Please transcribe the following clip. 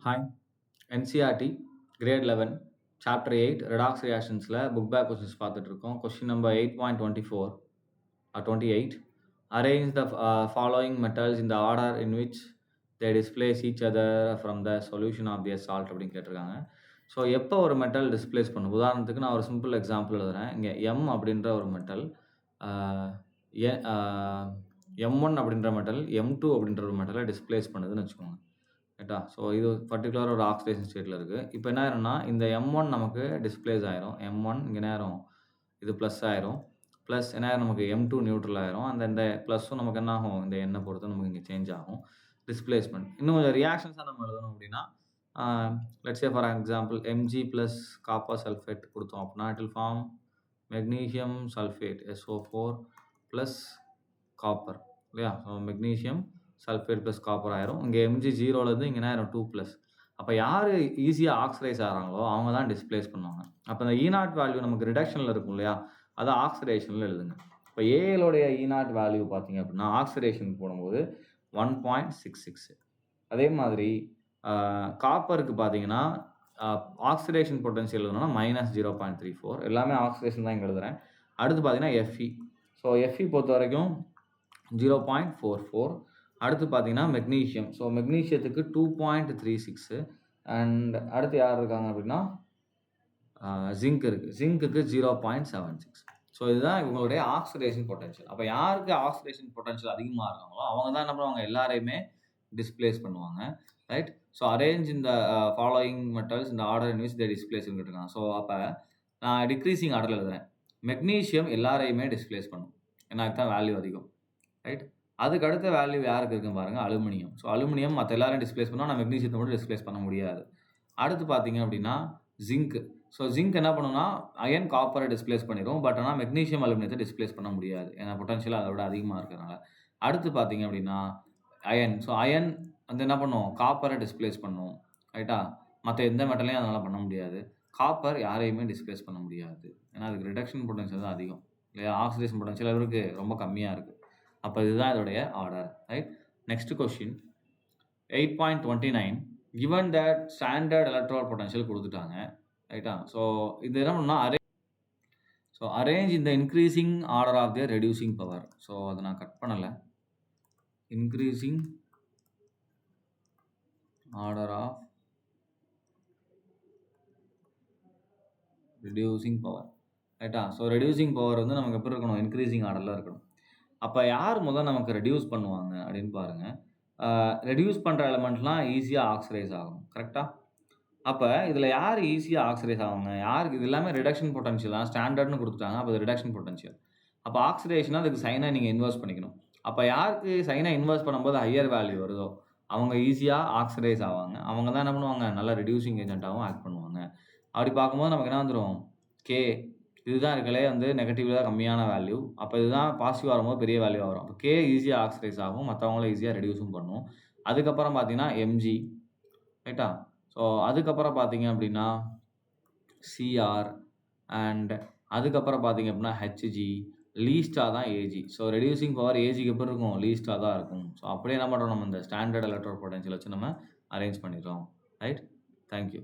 Hi, NCRT Grade 11 Chapter 8 Redox Reactionsல book back questions பார்த்துட்டு இருக்கோம். Question number 8.24 or 28. Arrange the following metals in the order in which they displace each other from the solution of the salt அப்படின்னு கேட்டிருக்காங்க. So எப்போ ஒரு metal displays பண்ணும், உதாரணத்துக்கு நான் ஒரு சிம்பிள் எக்ஸாம்பிள் எழுதுறேன். இங்கே எம் அப்படின்ற ஒரு மெட்டல் M1 அப்படின்ற மெட்டல் M2 அப்படின்ற ஒரு மெட்டலை டிஸ்பிளேஸ் பண்ணுதுன்னு வச்சுக்கோங்க. ரைட்டா? ஸோ இது பர்ட்டிகுலராக ஒரு ஆக்சிடேஷன் ஸ்டேட்டில் இருக்குது. இப்போ என்ன ஆயிரும்னா, இந்த M1 நமக்கு டிஸ்பிளேஸ் ஆயிரும். M1 இங்கே என்ன ஆயிரும், இது ப்ளஸ் ஆயிரும். ப்ளஸ் என்ன ஆயிரும், நமக்கு M2 நியூட்ரல் ஆயிரும். இந்த ப்ளஸும் நமக்கு என்ன ஆகும், இந்த எண்ணை பொறுத்து நமக்கு இங்கே சேஞ்ச் ஆகும். டிஸ்பிளேஸ்மெண்ட். இன்னும் கொஞ்சம் ரியாக்ஷன்ஸாக நம்ம எழுதணும் அப்படின்னா, let's say for example Mg plus copper sulphate கொடுத்தோம் அப்படின்னா it will form magnesium sulphate SO4 plus copper இல்லையா? So magnesium sulphate plus copper ஆயிரும். இங்கே Mg 0லேருந்து இங்கே என்ன ஆயிரும் 2+. அப்போ யார் ஈஸியாக ஆக்சிடைஸ் ஆகிறாங்களோ அவங்க தான் டிஸ்பிளேஸ் பண்ணுவாங்க. அப்போ இந்த E0 வேல்யூ நமக்கு ரிடக்ஷனில் இருக்கும் இல்லையா, அதை ஆக்சிடேஷனில் எழுதுங்க. இப்போ ஏஎலோடைய E0 வேல்யூ பார்த்தீங்க அப்படின்னா ஆக்சிடேஷன் போடும்போது 1.66. அதே மாதிரி காப்பருக்கு பார்த்தீங்கன்னா ஆக்சிடேஷன் பொட்டன்ஷியல் எழுதணும்னா -0.34. எல்லாமே ஆக்சிடேஷன் தான் இங்கே எழுதுகிறேன். அடுத்து பார்த்தீங்கன்னா Fe. ஸோ Fe பொறுத்த வரைக்கும் 0.44. அடுத்து பார்த்தீங்கன்னா மெக்னீஷியம். ஸோ மெக்னீஷியத்துக்கு 2.36. அண்ட் அடுத்து யார் இருக்காங்க அப்படின்னா ஜிங்க் இருக்குது. ஜிங்க்குக்கு 0.76. ஸோ இதுதான் இவங்களுடைய ஆக்சிடேஷன் பொட்டன்ஷியல். அப்போ யாருக்கு ஆக்சிடேஷன் பொட்டன்ஷியல் அதிகமாக இருக்காங்களோ அவங்க தான் என்ன பண்ணுவாங்க, எல்லாரையுமே டிஸ்பிளேஸ் பண்ணுவாங்க. ரைட்? ஸோ அரேஞ்ச் இந்த ஃபாலோயிங் மெட்டல்ஸ் இந்த order in which they displays இருக்காங்க. ஸோ அப்போ நான் டிக்ரீசிங் ஆர்டரில் எழுதுறேன். மெக்னீஷியம் எல்லாரையுமே டிஸ்பிளேஸ் பண்ணும், ஏன்னா அதுதான் வேல்யூ அதிகம். ரைட்? அதுக்கு அடுத்த வேல்யூ யாருக்கு இருக்குன்னு பாருங்கள், அலுமினியம். ஸோ அலுமினியம் மற்ற எல்லாரும் டிஸ்பிளேஸ் பண்ணால் நான் மெக்னீஷியத்தை மட்டும் டிஸ்பிளேஸ் பண்ண முடியாது. அடுத்து பார்த்தீங்க அப்படின்னா ஜிங்க். ஸோ ஜிங்க் என்ன பண்ணுன்னா அயன் காப்பரை டிஸ்பிளேஸ் பண்ணிடும். பட் ஆனால் மெக்னீஷியம் அலுமினியத்தை டிஸ்பிளேஸ் பண்ண முடியாது, ஏன்னா பொட்டன்ஷியல் அதை விட அதிகமாக இருக்கிறனால. அடுத்து பார்த்தீங்க அப்படின்னா அயன். ஸோ அயன் வந்து என்ன பண்ணும், காப்பரை டிஸ்பிளேஸ் பண்ணும். ரைட்டா? மற்ற எந்த மெட்டலையும் அதனால் பண்ண முடியாது. காப்பர் யாரையுமே டிஸ்பிளேஸ் பண்ண முடியாது, ஏன்னா அதுக்கு ரிடக்ஷன் பொட்டன்ஷியல் தான் அதிகம் இல்லையா, ஆக்சிடேஷன் பொட்டன்ஷியல் அவருக்கு ரொம்ப கம்மியாக இருக்குது. அப்போ இதுதான் இதோடைய order. Right? Next question 8.29. given that standard electrode potential கொடுத்துட்டாங்க. ரைட்டா? ஸோ இது என்ன பண்ணால் அரேஞ்ச் இந்த increasing order of the reducing power. So அதை நான் கட் பண்ணலை. Increasing order of reducing power. ரைட்டா? ஸோ ரெடியூசிங் பவர் வந்து நமக்கு எப்படி இருக்கணும், இன்க்ரீசிங் ஆர்டரில் இருக்கணும். அப்போ யார் முதல் நமக்கு ரெடியூஸ் பண்ணுவாங்க அப்படின்னு பாருங்கள். ரெடியூஸ் பண்ணுற எலமெண்ட்லாம் ஈஸியாக ஆக்சிடைஸ் ஆகும். கரெக்டாக? அப்போ இதில் யார் ஈஸியாக ஆக்சிடைஸ் ஆகுங்க, யாருக்கு இது எல்லாமே ரிடக்ஷன் பொட்டன்ஷியல் தான், ஸ்டாண்டர்ட்னு கொடுத்துட்டாங்க. அப்போ இது ரிடக்ஷன் பொட்டன்ஷியல். அப்போ ஆக்சிடேஷனாக அதுக்கு சைனை நீங்கள் இன்வெஸ்ட் பண்ணிக்கணும். அப்போ யாருக்கு சைனை இன்வெஸ்ட் பண்ணும்போது ஹையர் வேல்யூ வருதோ அவங்க ஈஸியாக ஆக்சிடைஸ் ஆவாங்க. அவங்க தான் என்ன பண்ணுவாங்க, நல்லா ரெடியூசிங் ஏஜென்ட்டாகவும் ஆக்ட் பண்ணுவாங்க. அப்படி பார்க்கும்போது நமக்கு என்ன வந்துடும், கே இதுதான் இருக்கலே வந்து நெகட்டிவ்ல தான் கம்மியான வேல்யூ. அப்போ இதுதான் பாசிட்டிவ் வரும்போது பெரிய வேல்யூ வரும். அப்போ கே ஈஸியாக ஆக்சிடைஸ் ஆகும், மற்றவங்கள ஈஸியாக ரெடியூஸும் பண்ணும். அதுக்கப்புறம் பார்த்தீங்கன்னா எம்ஜி. ரைட்டா? ஸோ அதுக்கப்புறம் பார்த்தீங்க அப்படின்னா சிஆர். அண்ட் அதுக்கப்புறம் பார்த்தீங்க அப்படின்னா ஹெச்ஜி. லீஸ்டாக தான் ஏஜி. ஸோ ரெடியூசிங் பவர் ஏஜிக்கு எப்படி இருக்கும், லீஸ்டாக தான் இருக்கும். ஸோ அப்படியே என்ன பண்ணுறோம், நம்ம இந்த ஸ்டாண்டர்ட் எலக்ட்ரோட் பொட்டன்ஷியல் வச்சு நம்ம அரேஞ்ச் பண்ணிடுறோம். ரைட்? தேங்க்யூ.